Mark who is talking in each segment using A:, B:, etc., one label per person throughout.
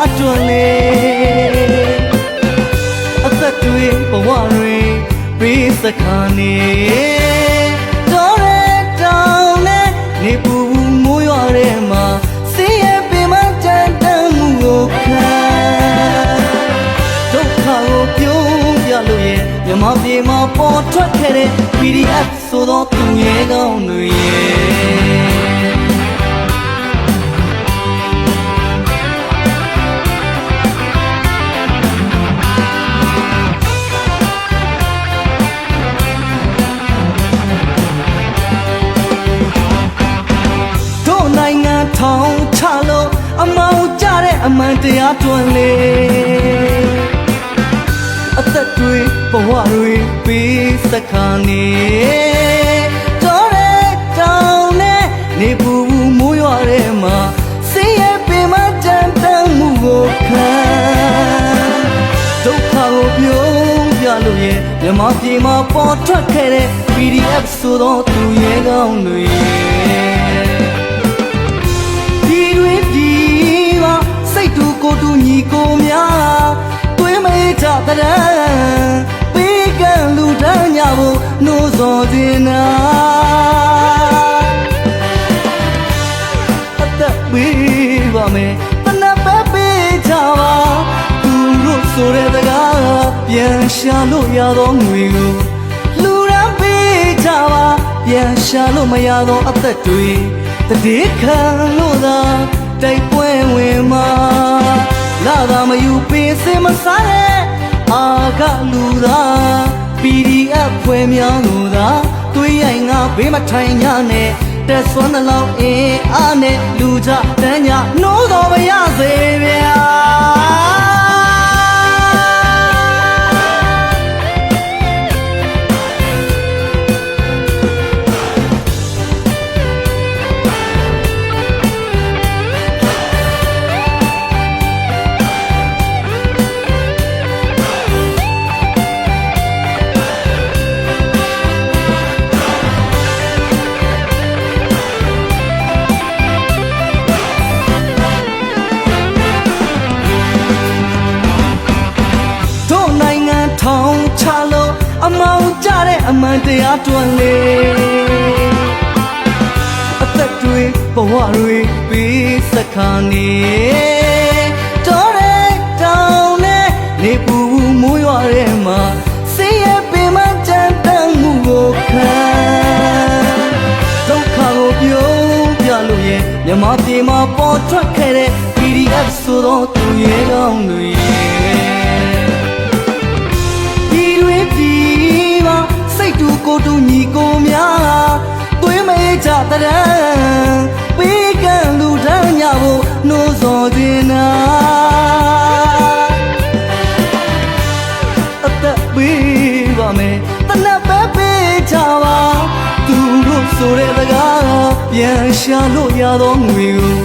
A: တရားတွင်လေအသက်တွေဘဝတွေပေးစခါနေတော်တဲ့တောင်နဲ့နေပူမိုးရွာထဲမှာစီးရဲပင်မတန်တန်မှုကိုခံဒုက္ခကိုပြုံးပြလို့ရဲ့မြမပြေမှာပေါ်ထွက်ခဲ့တဲ့ PDF ဆိုတော့သူရဲ့ကောင်းတွေရဲ့ထောင်ချလို့အမောင်ကြတဲ့အမှန်တရားတွင်လေအသက်တွေဘဝတွေပေးစခါနေတော်တဲ့တောင်နဲ့နေပူမိုးရွာထဲမှာစီးရဲပင်မတန်တန်မှုကိုခံဒုက္ခကိုပြုံးပြလို့ရဲ့မြမပြေမှာပေါ်ထွက်ခဲ့တဲ့ PDF ဆိုတော့သူရဲ့ကောင်းတွေကိုတူညီကိုများတွင်မေးကြတဲ့ပေးကံလူတန်းညဖို့နှိုးစော်တင်နာအသက်ပေးပါမယ်တနပ်ပဲပေးကြပါသူတို့ဆိုတဲ့စကားပြန်ရှာလို့ရသောငွေကိုလူရန်ပေးကြပါပြန်ရှာလို့မရသောအသက်တွေတတိခံလို့သာတိုက်ပွဲဝင်မှာလာသာမယူပင်စင်မစားတဲ့အာကလူသာ PDF ဖွဲ့များလို့သာတွေးရိုင်ငါဘေးမထိုင်ညနဲ့တက်စွမ်းတဲ့လောက်အင်းအားနဲ့လူကြတန်းညနှိုးတော်မရစေဗျာထောင်ချလို့အမောင်ကြတဲ့အမှန်တရားတွင်လေအသက်တွေဘဝတွေပေးစခါနေတော်တဲ့တောင်နဲ့နေပူမိုးရွာထဲမှာစီးရဲပင်မတန်တန်မှုကိုခံဒုက္ခကိုပြုံးပြလို့ရဲ့မြမပြေမှာပေါ်ထွက်ခဲ့တဲ့ PDF ဆိုတော့သူရဲ့ကောင်းတွေစိတ်တူကိုတူညီကိုများသွေးမေးကြတဲ့ပေးကံလူတန်းညဖို့နှိုးစော်တင်နာအသက်ပေးပါမယ်တနပ်ပဲပေးကြပါသူတို့ဆိုတဲ့စကားပြန်ရှာလို့ရသောငွေကို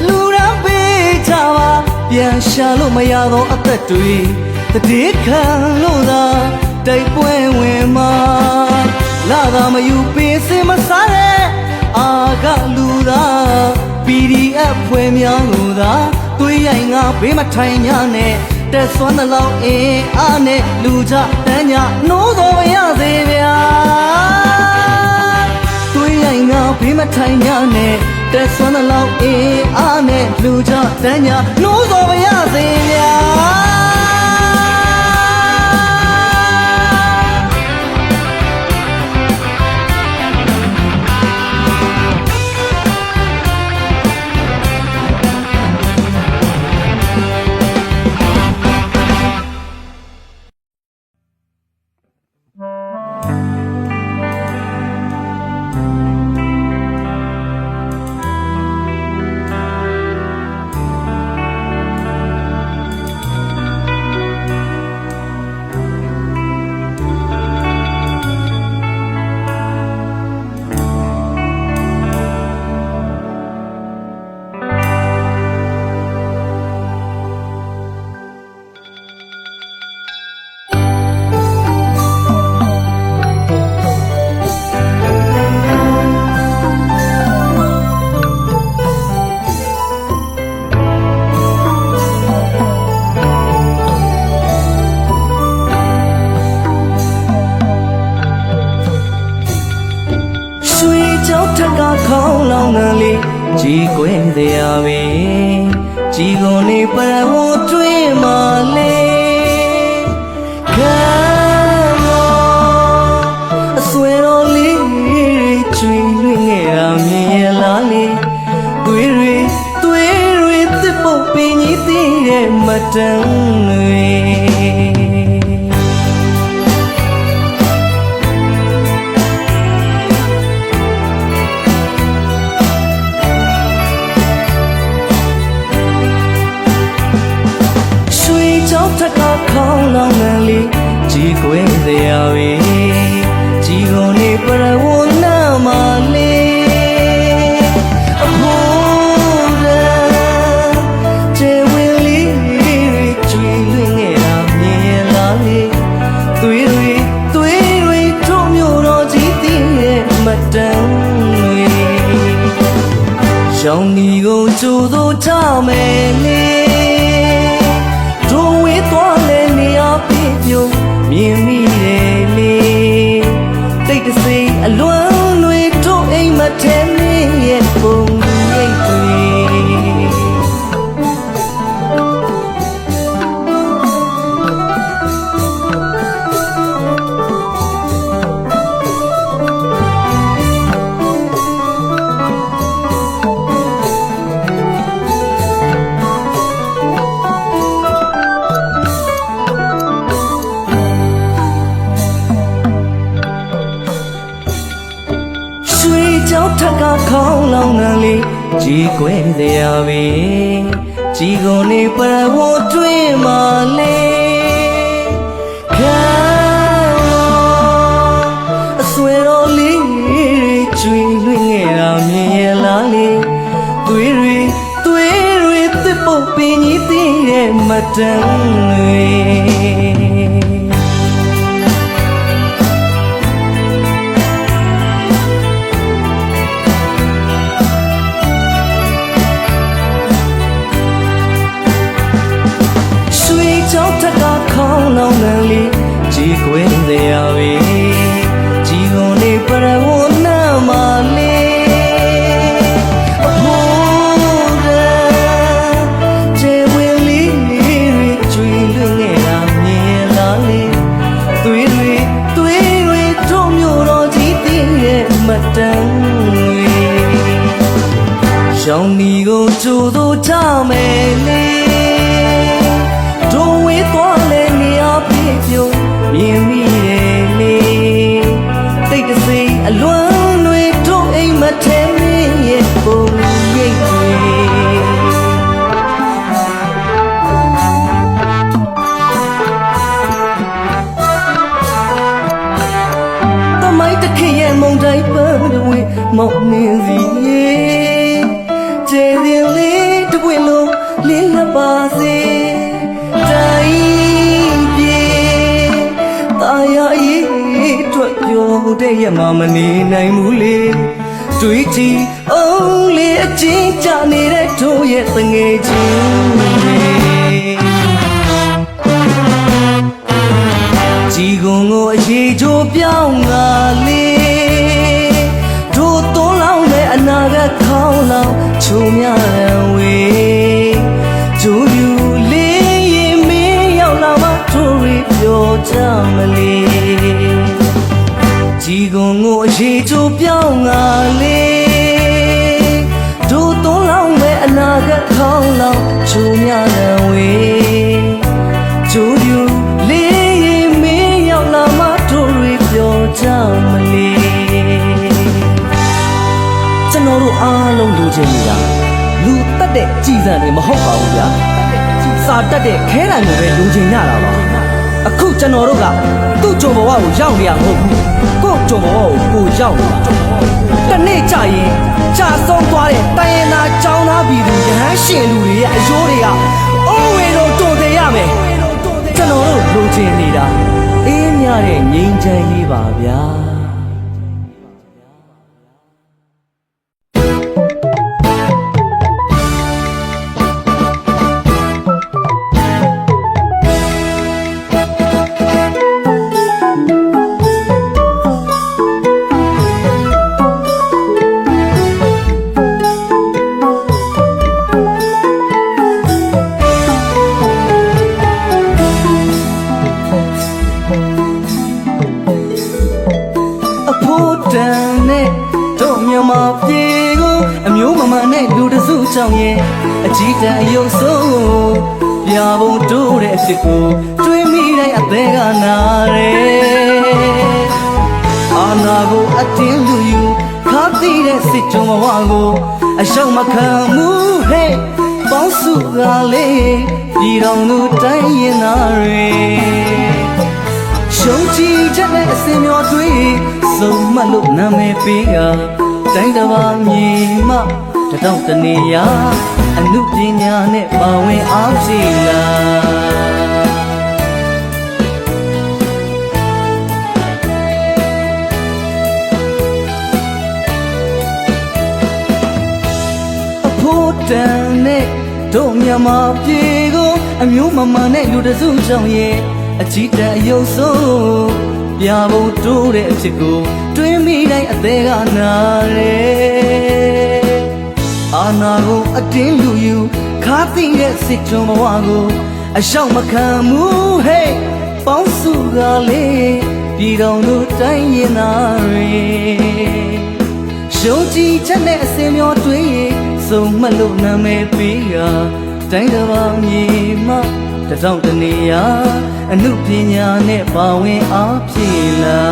A: လူရန်ပေးကြပါပြန်ရှာလို့မရသောအသက်တွေတတိခံလို့သာတိုက်ပွဲဝင်မှာလာသာမယူပင်စင်မစားတဲ့အာကလူသာ PDF ဖွဲ့များလို့သာတွေးရိုင်ငါဘေးမထိုင်ညနဲ့တက်စွမ်းတဲ့လောက်အင်းအားနဲ့လူကြတန်းညနှိုးတော်မရစေဗျာတွေးရိုင်ငါဘေးမထိုင်ညနဲ့တက်စွမ်းတဲ့လောက်အင်းအားနဲ့လူကြတန်းညနှိုးတော်မရစေဗျာ ကြီးကွယ်တရားပဲကြီးကုန်နေပရဝတွင်မာလေခံမောအဆွေတော်လေးချွေလွင်ငယ်တာမြင်ရလားလေတွေတစ်ပုတ်ပင်ကြီးသေးတဲ့မတန်တွေထက်ကခေါင်းလောင်းနယ်လေးကြီးကွယ်စရာပဲကြီးကုန်နေပရဝနာမလေးအဖို့တဲ့ကျေဝင်လေးကျွေးလွင်နေတာမြင်လာလေသွေးတွေထုံမျိုးတော်ကြီးတည်ရဲ့မတန်တွေရောင်ဒီကိုကြိုးသို့ထားမယ်လေမြင်မိတယ်လေတိတ်တဆိတ်အလွမ်းတွေတို့အိမ်မထဲနေရဲ့ပုံရိပ်တွေကြောက်ထက်ကခေါင်းလောင်းနှံလေးကြီးကွယ်တရားပဲကြီးကုန်နေပရဝတွင်မာလေခံအဆွေတော်လေးကျွေးလွင်ငယ်တာမြင်ရလားလေသွေးတွေတစ်ပုတ်ပင်ကြီးသေးတဲ့မတန်တွေကြောက်ထက်ကခေါင်းလောင်းနယ်လေးကြီးကွယ်တရားပဲကြီးကုန်နေပရဝနာမလေးအဖို့တဲ့ကျေဝင်လေးကျွေးလွင်နေတာမြင်လာလေသွေးတွေထုံမျိုးတော်ကြီးတည်ရဲ့မတန်တွေရောင်ဒီကိုကြိုးသို့ထားမယ်လေသွားလဲနေရာပြည့်ပြုံးမြင်မိတယ်လေတိတ်တဆိတ်အလွမ်းတွေတို့အိမ်မထဲမင်းရဲ့ပုံရိပ်တွေတမိုင်းတစ်ခေတ်ရဲ့မုန်တိုင်းပန်းတွေမောက်နေစီကျေရင်လေးတပွင့်လုံးလင်းလက်ပါစေတဲ့ရမမနေနိုင်ဘူးလေတွေးကြည့်အောင်လေအချင်းကြနေတဲ့တို့ရဲ့တငယ်ချင်းကြီးကုန်ကိုအရေးချိုးပြောင်းလာလေတို့သွန်းလောင်းတဲ့အနာဂတ်ခေါင်းလောင်းချုံများရန်ဝေကျိုးယူလေးရင်မင်းရောက်လာမှတို့ရပြောကြမလေကြီးကုန်ကိုအရေးချိုးပြောင်းလာလေတို့သွန်းလောင်းမဲ့အနာဂတ်ခေါင်းလောင်းချုံများရန်ဝေကျိုးယူလေးရင်မင်းရောက်လာမှတို့ရပြောကြမလေကျွန်တော်တို့အားလုံးလိုချင်နေတာလူတတ်တဲ့ကြည်စံတွေမဟုတ်ပါဘူးဗျာစာတတ်တဲ့ခဲတံကိုပဲလိုချင်ကြတာပါအခုကျွန်တော်တို့ကသူ့ကြုံဘဝကိုရောက်နေရမဟုတ်ဘူးကို့ကြုံဘဝကိုရောက်နေတာတနေ့ကြာရင်ကြာဆုံးသွားတဲ့တိုင်းရင်းသားចောင်းသားပြည်သူရဟန်းရှင်လူတွေရဲ့အယိုးတွေကအိုးဝေတို့တုံသေးရမယ်ကျွန်တော်တို့လိုချင်နေတာအေးမြတဲ့ငြိမ်းချမ်းရေးပါဗျာ တန်နဲ့တို့မြန်မာပြည်ကိုအမျိုးမမှန်တဲ့လူတစုကြောင့်ရဲ့အကြီးတန်းအယုံဆုံးပြဖို့တိုးတဲ့အဖြစ်ကိုတွေးမိတဲ့အသေးကနာတယ်အာနာကိုအတင်းလူယူခါသိတဲ့စစ်ကြုံဘဝကိုအရှောက်မခံမှုဟဲ့ပေါင်းစုကလေးပြည်တော်သူတိုင်းရင်သားတွေရှုံးချီချက်နဲ့အစင်မျောတွေးစုံမှတ်လို့နာမည်ပေးကတိုင်းတစ်ပါးမြေမှတတောက်တနေရာအနုပညာနဲ့ပါဝင်အားဖြည့်လာတန်နဲ့တို့မြန်မာပြည်ကိုအမျိုးမမှန်တဲ့လူတစုကြောင့်ရဲ့အကြီးတန်းအယုံဆုံးပြဖို့တိုးတဲ့အဖြစ်ကိုတွေးမိတိုင်းအသေးကနာတယ်အာနာကိုအတင်းလူယူခါသိတဲ့စစ်ကြုံဘဝကိုအရှောက်မခံမှုဟဲ့ပေါင်းစုကလေးပြည်တော်သူတိုင်းရင်သားတွေရှုံးကြည်ချက်နဲ့အစင်မျောတွေးစုံမှတ်လို့နာမည်ပေးကတိုင်းတစ်ပါးမြေမှတထောင်တနေရာအနုပညာနဲ့ပါဝင်အားဖြည့်လာ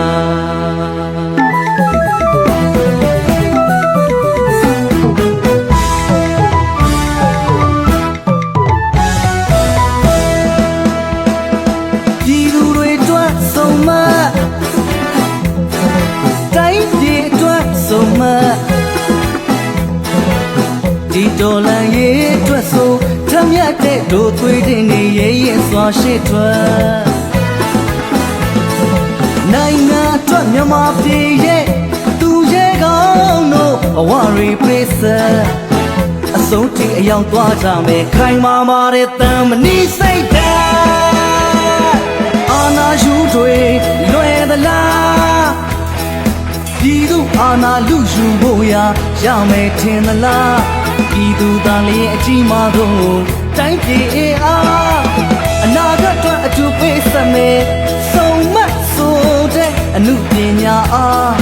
A: ပြည်သူတွေအတွက်စုံမှတ်တိုင်းပြည်အတွက်စုံမှတ်ဒီတော်လန်ရေးအတွက်ဆိုထမြတ်တဲ့တို့သွေးတင်နေရဲ့စွာရှိထွက်နိုင်ငံအတွက်မြန်မာပြည်ရဲ့သူရဲ့ကောင်းတို့အဝရီပိစအဆုံးထိအရောက်သွားကြမယ်ခိုင်မာမာတဲ့တန်မဏိစိတ်ဓာတ်အာနာယူတွေလွယ်သလားပြည်သူအာနာလူယူဖို့ရမယ်ထင်သလားပြည်သူသားလေးအကြီးမားဆုံးတိုင်းပြည်အားအနာဂတ်အတွက်အထူးပေးစမယ်စုံမတ်ဆိုတဲ့အနုပညာအား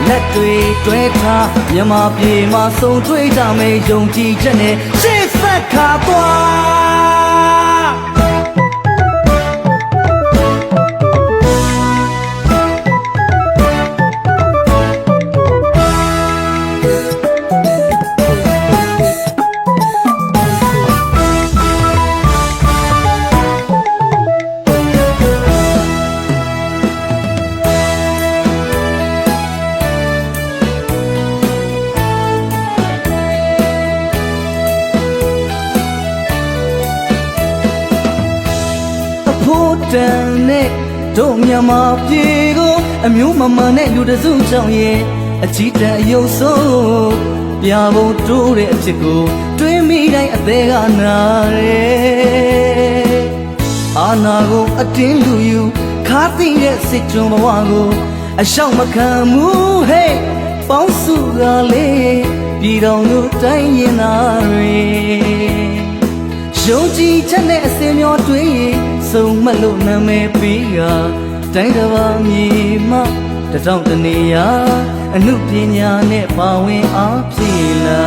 A: လက်တွေတွဲထားမြန်မာပြည်မှာစုံတွေ့ကြမယ်ယုံကြည်ချက်နဲ့ရှေ့ဆက်ခါသွားတန်နဲ့တို့မြန်မာပြည်ကိုအမျိုးမမှန်တဲ့လူတစုကြောင့်ရဲ့အကြီးတန်းအယုံဆုံးပြဖို့တိုးတဲ့အဖြစ်ကိုတွေးမိတိုင်းအသေးကနာတယ်အာနာကိုအတင်းလူယူခါသိတဲ့စစ်ကြုံဘဝကိုအရှောက်မခံမှုဟဲ့ပေါင်းစုကလေးပြည်တော်သူတိုင်းရင်သားတွေယုံကြည်ချက်နဲ့အစင်မျောတွေးစုံမှတ်လို့နာမည်ပေးကတိုင်းတစ်ပါးမြေမှတထောင်တနေရာအနုပညာနဲ့ပါဝင်အားဖြည့်လာ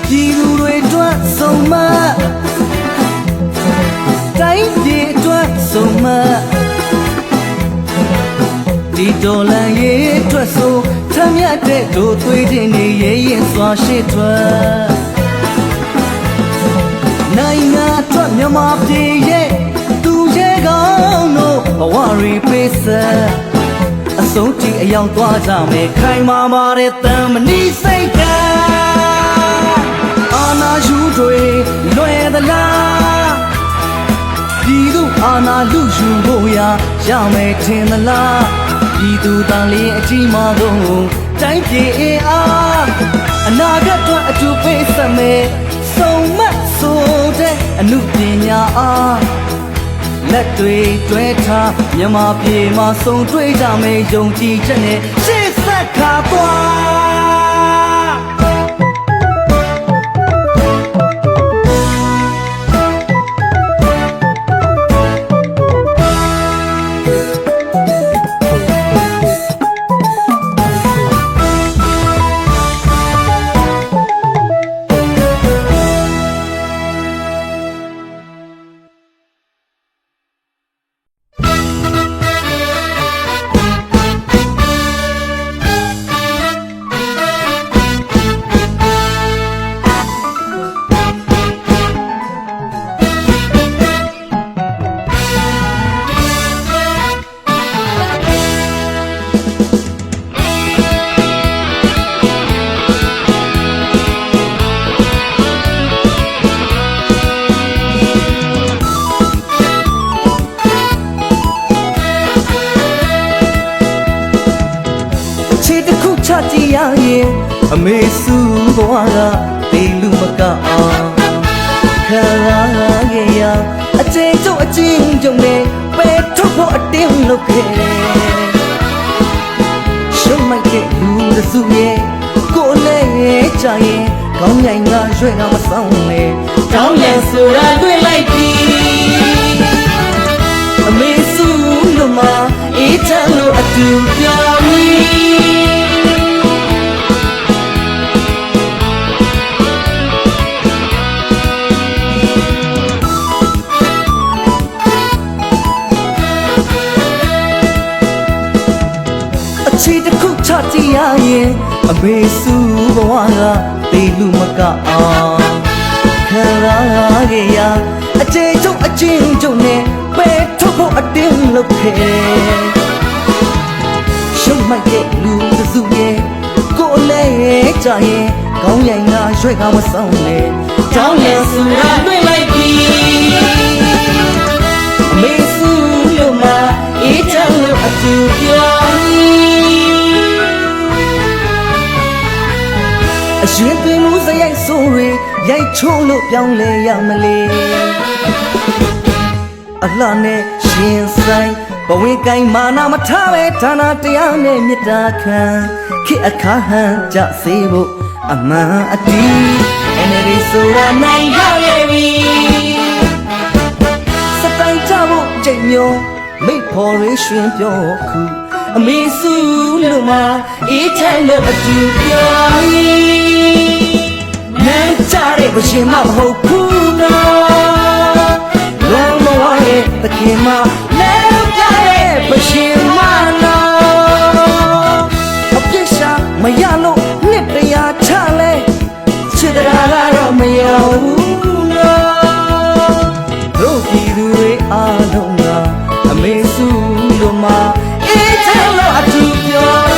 A: ပြည်သူတွေအတွက်စုံမှတ်တိုင်းပြည်အတွက်စုံမှတ်ဒီတော်လန်ရေးအတွက်ဆိုထမြတ်တဲ့တို့သွေးတင်နေရဲ့စွာရှိထွက်နိုင်ငံအတွက်မြန်မာပြည်ရဲ့သူရဲ့ကောင်းတို့ဘဝရီပိစအဆုံးထိအရောက်သွားကြမယ်ခိုင်မာမာတဲ့တန်မဏိစိတ်ဓာတ်အာနာယူတွေလွယ်သလားပြည်သူအာနာလူယူဖို့ရမယ်ထင်သလားပြည်သူသားလေးအကြီးမားဆုံးတိုင်းပြည်အားအနာဂတ်အတွက်အထူးပေးစမယ်စုံမတ်ဆိုတဲ့အနုပညာအားလက်တွေတွဲထားမြန်မာပြည်မှာစုံတွေ့ကြမယ်ယုံကြည်ချက်နဲ့ရှေ့ဆက်ခါသွား ရရင်အမေစုဘဝကတေလူမကအောင်ခံရခဲ့ရအကျဉ်းချုပ်နဲ့ပဲထုတ်ဖို့အတင်းလုပ်ခဲ့ရှုံးမိုက်တဲ့လူတစုရဲ့ကိုယ်နဲ့ကြရင်ကောင်းရိုင်ကရွှဲကမဆောင်နဲ့တောင်းလန်ဆိုတာတွေ့လိုက်ပြီအမေစုလို့မအေးချမ်းလို့အတူပြောပြီချီတစ်ခုချကြည့်ရရင်အမေစုဘဝကတေလူမကအောင်ခံရခဲ့ရအကျဉ်းချုပ်နဲ့ပဲထုတ်ဖို့အတင်းလုပ်ခဲ့ရှုံးမိုက်တဲ့လူတစုရဲ့ကိုယ်လည်းကြရင်ကောင်းရိုင်ကရွှဲကမဆောင်နဲ့တောင်းလန်ဆိုတာတွေ့လိုက်ပြီအမေစုလို့မအေးချမ်းလို့အတူပြောအရင်တွင်မူစရိုက်ဆိုးရင်ရိုက်ချိုးလို့ပြောင်းလဲရမလဲအလှနဲ့ရှင်ဆိုင်ဘဝကိုင်းမာနာမထားပဲဌာနတရားနဲ့မေတ္တာခံခေအခါဟန်ကြစေဖို့အမှန်အတီးenergy ဆိုတာနိုင်ရရဲ့ပြီစတိုင်ကြဖို့ကြိတ်မျိုးမိဖို့ရရှင်ပြောခုအမေစုလို့မအေးချမ်းလို့အတူပြောနန်းကြတဲ့ဘရှင်မမဟုတ်ဘူးနော်လုံးမဝရဲ့တခင်မလဲပြတဲ့ဘရှင်မနော်အပြစ်ရှာမရလို့နှစ်တရားချလဲချစ်တရားကတော့မရဘူးနော်တို့ပြည်သူတွေအားလုံးကအမေစုလို့မအတူပြော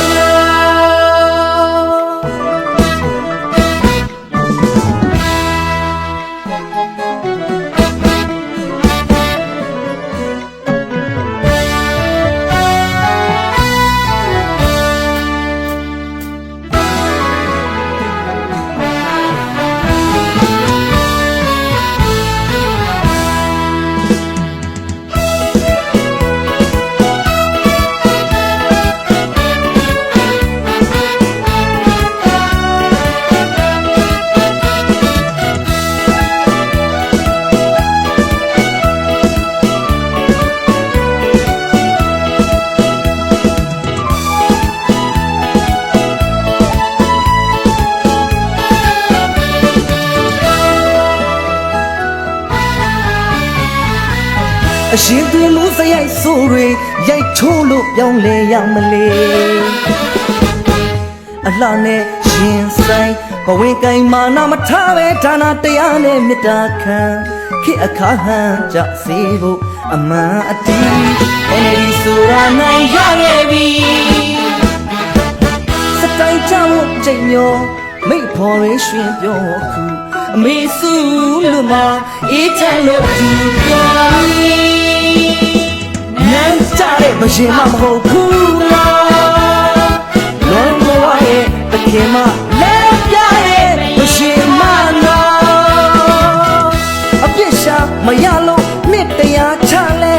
A: အရှင်တွင်မူစရိုက်ဆိုးတွေရိုက်ချိုးလို့ပြောင်းလဲရမလဲအလှနဲ့ရှင်ဆိုင်ဘဝကိုင်းမာနာမထားပဲဌာနတရားနဲ့မေတ္တာခံခေအခါဟန်ကြစေဖို့အမှန်အတီး energy ဆိုတာနိုင်ရရဲ့ပြီစတိုင်ကြဖို့ကြိတ်မျိုးမိဖို့ရရှင်ပြောခုအမေစုလို့မအေးချမ်းလို့အတူပြောနန်းကြတဲ့ဘရှင်မမဟုတ်ဘူးလားလုံးမဝရဲ့တခင်မလဲပြရဲ့ဘရှင်မနော်အပြစ်ရှာမရလို့နှစ်တရားချလဲ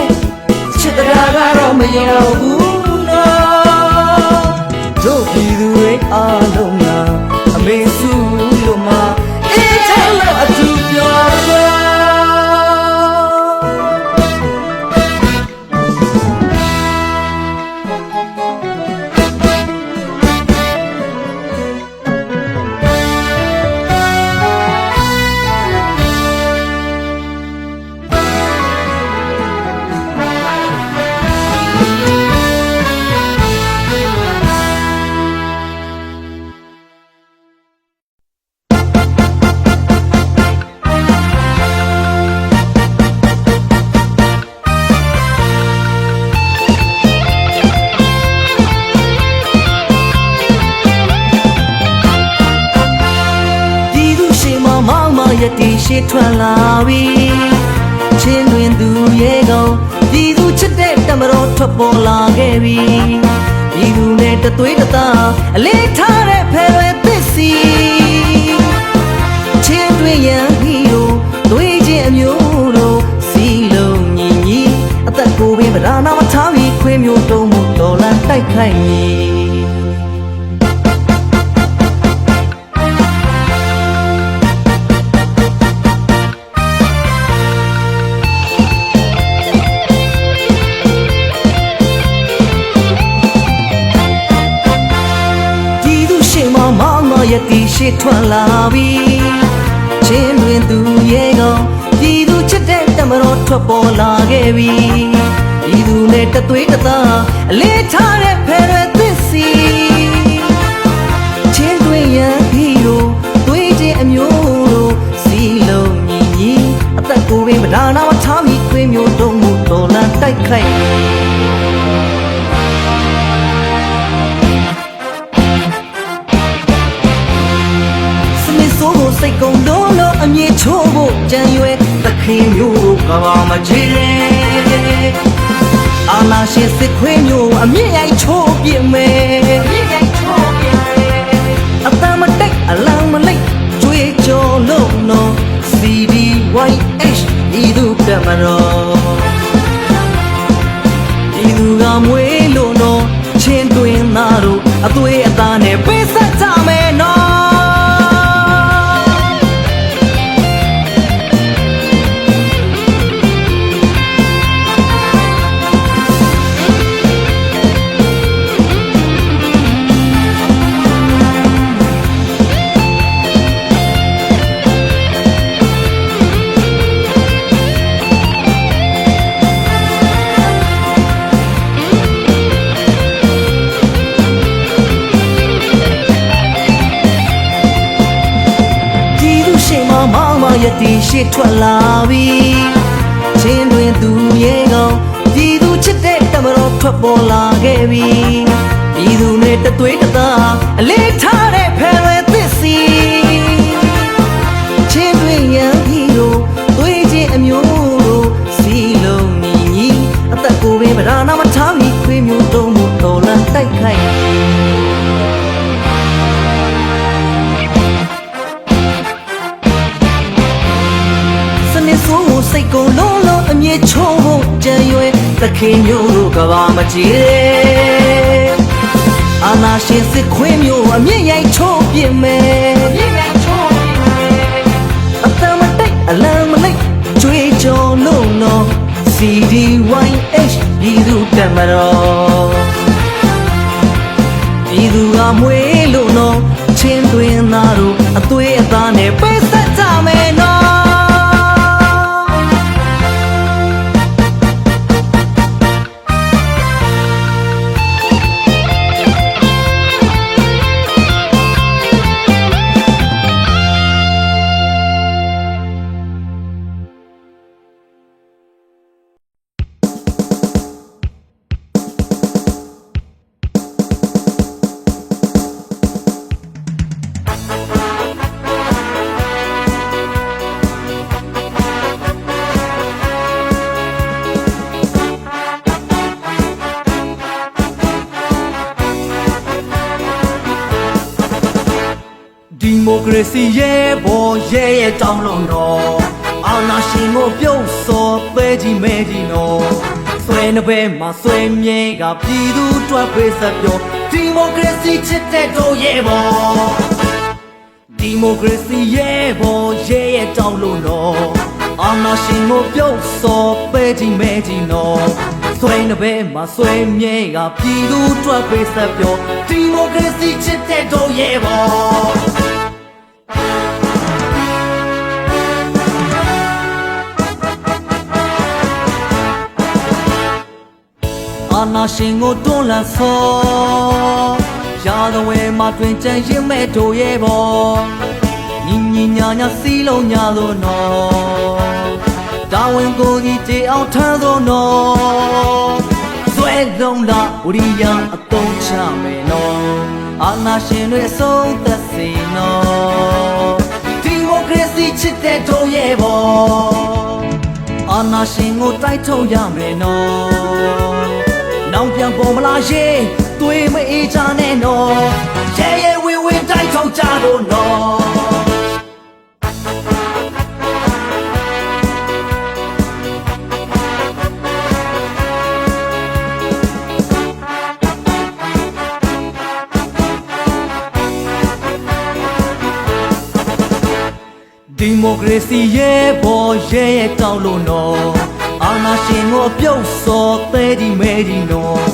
A: ချစ်တရားကတော့မရဘူးနော်တို့ပြည်သူတွေအားလုံးကအမေစုလို့မအေးချမ်းလို့အတူပြောရတီရှိထွက်လာပြီချင်းတွင်သူရဲကောင်ပြည်သူချစ်တဲ့တမတော်ထွက်ပေါ်လာခဲ့ပြီ ပြည်သူနဲ့တသွေးတသားအလေးထားတဲ့ဖယ်ပဲသစ်စီချင်းတွင်ရန်ဟီရိုသွေးချင်းအမျိုးတို့စီလုံးညီညီအသက်ကိုပင်ဗราနာမထားပြီးခွေးမျိုးတုံးမှုတော်လန်တိုက်ခိုက်မည်ရတီရှိထွက်လာပြီချင်းတွင်သူရဲ့ကောင်ပြည်သူချစ်တဲ့တမတော်ထွက်ပေါ်လာခဲ့ပြီပြည်သူနဲ့တသွေးတသားအလေးထားတဲ့ဖယ်ရသစ်စီချင်းတွင်ရန်ဟီရိုသွေးချင်းအမျိုးတို့စီလုံးညီညီအသက်ကိုပင်ဗราနာမထားပြီးခွေးမျိုးတုံးမှုတော်လန်တိုက်ခိုက်စိတ်ကုန်လုံးလုံးအမြင့်ချိုးဖို့ကြံရွယ်သခင်မျိုးကဘာမချေအာနာရှင်စစ်ခွေးမျိုးအမြင့်ရိုက်ချိုးပြစ်မယ်အတမတိတ်အလံမလိတ်ကျွေးကြော်လုံးနော် CDYH ဤသူတမတော်ဤသူကမွေးလို့နော်ချင်းတွင်သားတို့အသွေးအသားနဲ့ပေးဆက်ကြမယ်နော်ရတီရှိထွက်လာပြီချင်းတွင်သူရဲ့ကောင်ပြည်သူချစ်တဲ့တမတော်ထွက်ပေါ်လာခဲ့ပြီပြည်သူနဲ့တသွေးတသားအလေးထားတဲ့ဖယ်ပဲသစ်စီချင်းတွင်ရန်ဟီရိုသွေးချင်းအမျိုးတို့စီလုံးညီညီအသက်ကိုပင်ဗราနာမထားပြီးခွေးမျိုးတုံးမှုတော်လန်တိုက်ခိုက်စိတ်ကုန်လုံးလုံးအမြင့်ချိုးဖို့ကြံရွယ်သခင်မျိုးတို့ကဘာမကြည့်အာနာရှင်စစ်ခွေးမျိုးအမြင့်ရိုက်ချိုးပြစ်မယ်အတမတိတ်အလံမလိတ်ကျွေးကြော်လုံးနော် CDYH ပြည်သူတမတော်ပြည်သူကမွေးလို့နော်ချင်းတွင်သားတို့အသွေးအသားနဲ့ပေးဆက်ကြမယ်နော်ဒီမိုကရေစီရဲ့ဘောရဲ့တောင်းလုံးတော့အာဏာရှင်ကိုပြုတ်စော်ပဲကြီးမဲကြီးနော်ဆွဲနှပဲမှာဆွဲမြဲကပြည်သူတွက်ပေးဆက်ပြောဒီမိုကရေစီချစ်တဲ့တို့ရဲ့ဘောဒီမိုကရေစီရဲ့ဘောရဲ့တောင်းလုံးတော့အာဏာရှင်ကိုပြုတ်စော်ပဲကြီးမဲကြီးနော်ဆွဲနှပဲမှာဆွဲမြဲကပြည်သူတွက်ပေးဆက်ပြောဒီမိုကရေစီချစ်တဲ့တို့ရဲ့ဘောအာဏာရှင်ကိုတွန်းလှန်စောရာဇဝဲမှာတွင်ကြံရင်မဲ့တို့ရဲ့ဘောညီညီညာညာစီးလုံးညာသောနော်တာဝန်ကိုကြီးတေအောင်ထမ်းသောနော်ဆွဲလုံးလာဝရိယအသုံးချမယ်နော်အာဏာရှင်တွေအဆုံးသက်စေနော်ဒီမိုကရေစီချစ်တဲ့တို့ရဲ့ဘောအာဏာရှင်ကိုတိုက်ထုတ်ရမယ်နော်နောင်ပြန်ပေါ်မလာရေသွေးမ ကြနဲ့နော်ရဲရဲဝင်းဝင်းတိုက်ထုတ်ကြလို့နော်ဒီမိုကရေစီရဲ့ဘော်ရဲ့တောင်းလို့နော်အာဏာရှင်ကိုပြုတ်စော်သေးဒီမဲဒီနော်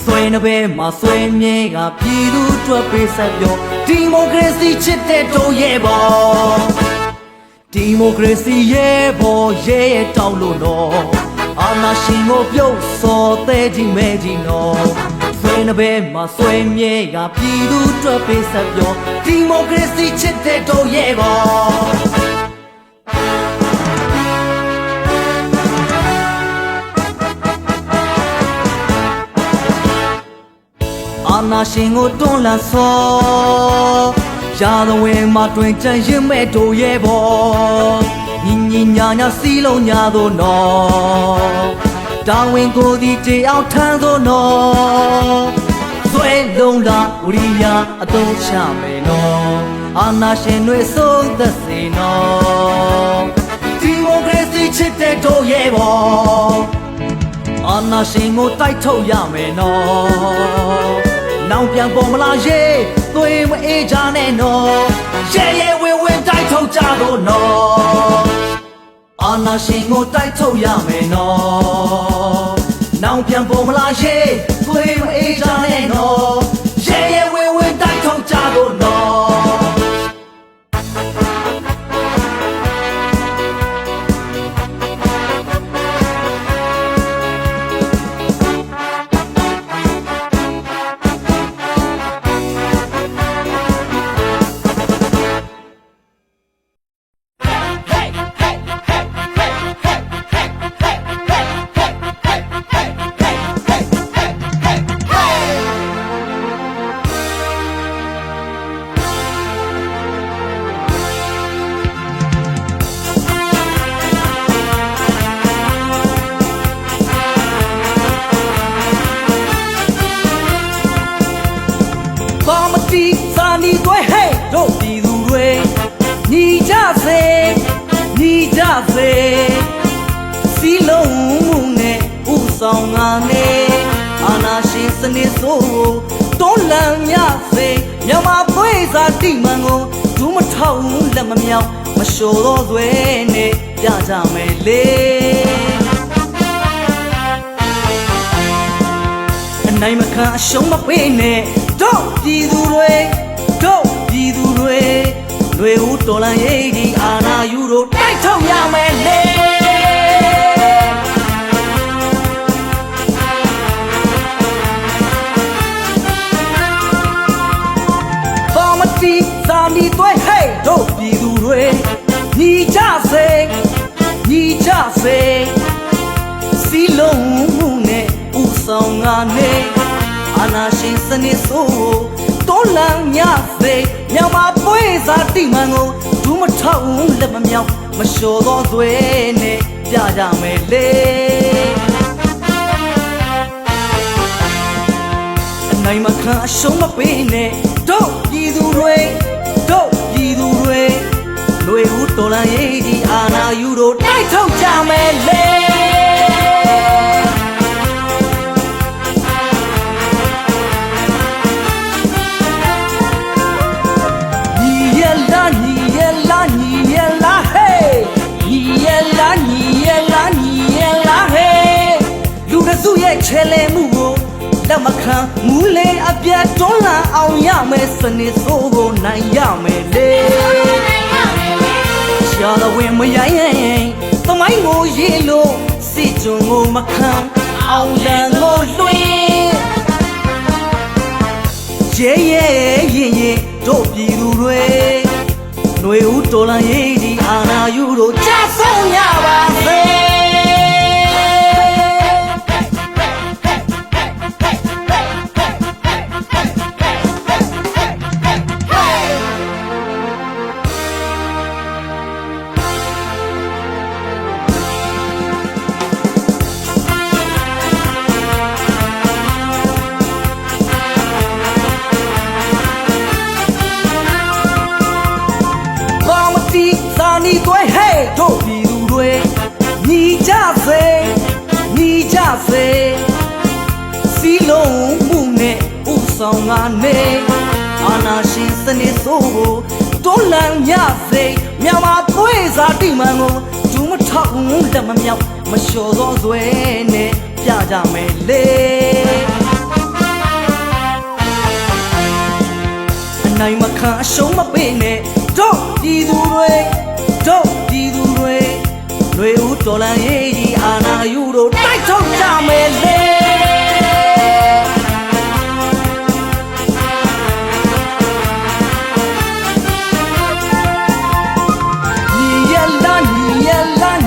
A: ဆွေနှပဲမှာဆွေမြဲကပြည်သူအတွက်ပေးဆက်ပြောဒီမိုကရေစီချစ်တဲ့တို့ရဲ့ဘော်ဒီမိုကရေစီရဲ့ဘော်ရဲ့တောင်းလို့နော်အာဏာရှင်ကိုပြုတ်စော်သေးဒီမဲဒီနော်ဆွေနှပဲမှာဆွေမြဲကပြည်သူအတွက်ပေးဆက်ပြောဒီမိုကရေစီချစ်တဲ့တို့ရဲ့ဘော်အာဏာရှင်ကိုတွန်းလှန်စောရာဇဝင်မှာတွင်ကြံရင်မဲ့တို့ရဲ့ဘောညီညီညာညာစီးလုံးညာသို့နော်တာဝန်ကိုဒီတရားထမ်းသို့နော်ဆွဲလုံးလာဝရိယအသုံးချမယ်နော်အာဏာရှင်တွေဆုံးသက်စေနော်ဒီမိုကရေစီချစ်တဲ့တို့ရဲ့ဘောအာဏာရှင်ကိုတိုက်ထုတ်ရမယ်နော်နောင်ပြန်ပေါ်မလာရဲ့သွေးမအေးကြနဲ့နော်ရဲရဲဝင်းဝင်းတိုက်ထုတ်ကြလို့နော်အာဏာရှင်ကိုတိုက်ထုတ်ရမယ်နော်နောင်ပြန်ပေါ်မလာရဲ့သွေးမအေးကြနဲ့နော်ရဲရဲဝင်းဝင်းတိုက်ထုတ်ကြလို့နော်စာနီတွဲဟဲ့တို့ပြည်သူတွေညီကြစေညီကြစေစီလုံးမှုနဲ့ဥဆောင်ငါနဲ့အာနာရှင်စနစ်ဆိုးတွန်းလှန်ရစေမြန်မာပွေစာတိမှန်ကိုဒူးမထောက်လက်မမြောက်မလျှော်တော့သွဲနဲ့ပြကြမယ်လေအနိုင်မခံအရှုံးမပေးနဲ့တို့ပြည်သူတွေတို့ပြည်သူတွေတွေဦးတော်လန်ရေးဒီအာနာယူတို့တိုက်ထုတ်ရမယ်လေပါမတီစာနီတွဲဟဲ့တို့ပြည်သူတွေညီကြစေညီကြစေစီလုံးမှုနဲ့ဥဆောင်ငါနဲ့အာနာရှင်စနစ်ဆိုးတွန်းလှန်ညစေမြန်မာပွေစာတိမှန်ကိုဒူးမထောက်လက်မမြောက်မလျှော်တော့သွဲနဲ့ပြကြမယ်လေအနိုင်မခံအရှုံးမပေးနဲ့တို့ပြည်သူတွေတို့ပြည်သူတွေလွေဦးတော်လန်ရေးဒီအာနာယူတို့တိုက်ထုတ်ကြမယ်လေချဲလဲမှုကိုလက်မခံမူလေအပြတ်တွန်းလှန်အောင်ရမယ်စနစ်ဆိုးကိုနိုင်ရမယ်လေရှားတော်ဝင်မရိုင်းရင်သမိုင်းကိုရေးလို့စစ်ကြုံကိုမခံအောင်လန်ကိုလွှင့်ရဲရဲရင်ရင်တို့ပြည်သူတွေຫນွေဦးတော်လန်ရေးဒီအာနာယူတို့ကြဆုံးရပါစေ နေအာနာရှင်စနစ်ဆိုးကိုတွန်းလှန်ညစိတ်မြန်မာသွေးစားတိမှန်ကိုဒူးမထောက်လက်မမြောက်မလျှော်သောဇွဲနဲ့ပြကြမယ်လေအနိုင်မခံအရှုံးမပေးနဲ့တို့ပြည်သူတွေလွေဦးတော်လန်ရေးကြီးအာနာယူတို့တိုက်ထုတ်ကြမယ်လေ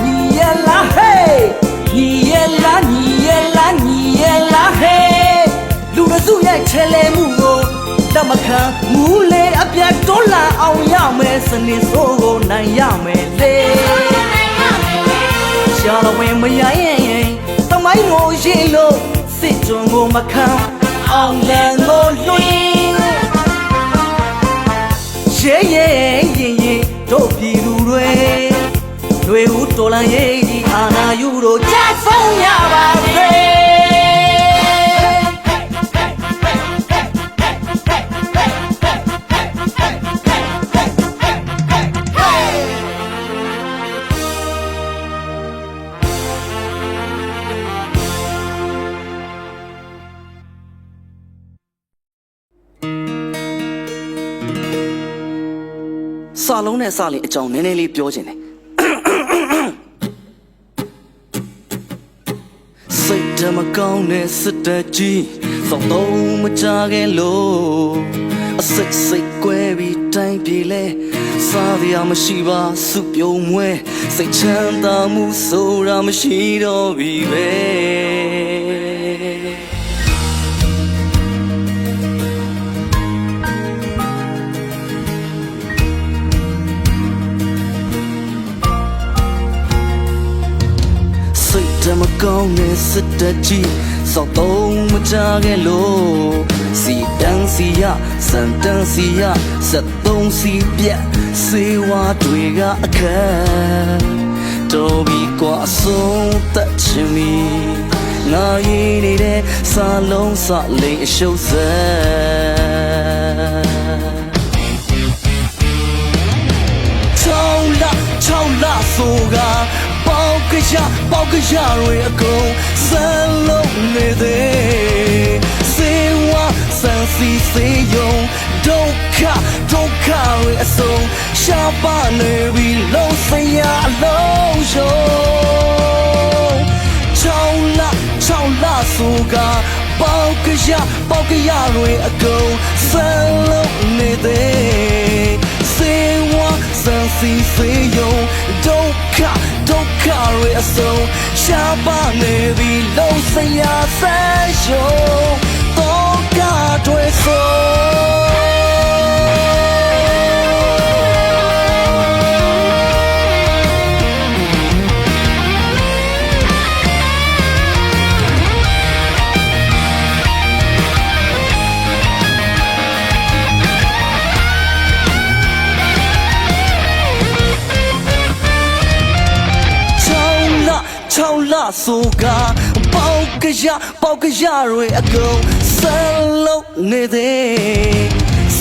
A: ညီရလာဟေးညီရလာဟေးလူရစုရဲ့ချဲလဲမှုကိုလက်မခံမူလေအပြတ်တွန်းလှန်အောင်ရမယ်စနစ်ဆိုးကိုနိုင်ရမယ်လေရှာလဝင်မရရင်တမိုင်းကိုရင်လို့စစ်ကြုံကိုမခံအောင်လန်ကိုလွှင်းရင်တို့ပြည်သူတွေဦးတော်လန်ရေးဒီအာနာယူတို့ကြဆုံးရပါစေစာလုံးနဲ့စလေးအကြောင်းနည်းနည်းလေးပြောချင်တယ်စိတ်ဓာတ်မကောင်းတဲ့စစ်တပ်ကြီးစောင့်တော့မကြခဲ့လို့အစိတ်ကွဲပြီးတိုင်းပြည်လဲစားရမရှိပါစုပြုံမွဲစိတ်ချမ်းသာမှုဆိုတာမရှိတော့ပြီပဲဓမ္မကောင်းနဲ့စစ်တပ်ကြီးစောက်တော့မကြခဲ့လို့စီတန်းစီရစံတန်းစီရ73စီပြတ်စေဝါတွေကအခက်တော်ပြီကွာဆုံးသက်ချင်ပြီငါရည်နေတဲ့စာလုံးစလိမ်အရှုပ်ဆက်6လဆိုကပေါက်ကရတွေအကုန်စလုံးနေသေးစေဝါစံစီစေယုံဒုက္ခတွေအစုံရှားပါနေပြီလုံးစရာအလုံးရှုံး6လဆိုကပေါက်ကရတွေအကုန်စလုံးနေသေးစေဝါစံစီစေယုံဒုက္ခတွေအစုံရှားပါနေပြီလုံးစရာဆန်းရှုံးတော့ကတွေ6လဆိုကပေါက်ကရတွေအကုန်စလုံးနေသေး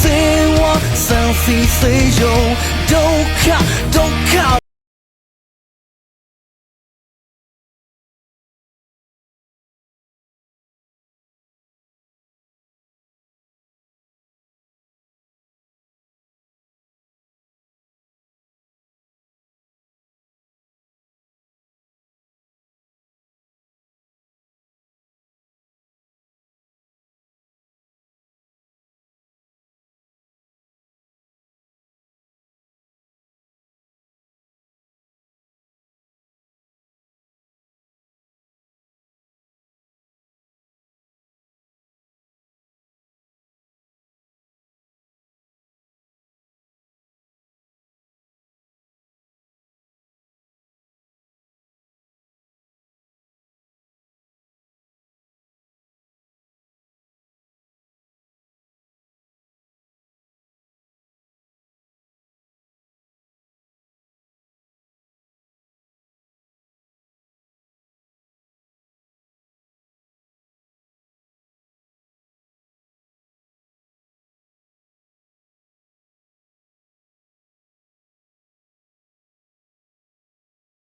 A: စေဝါစံစီစေယုံဒုက္ခ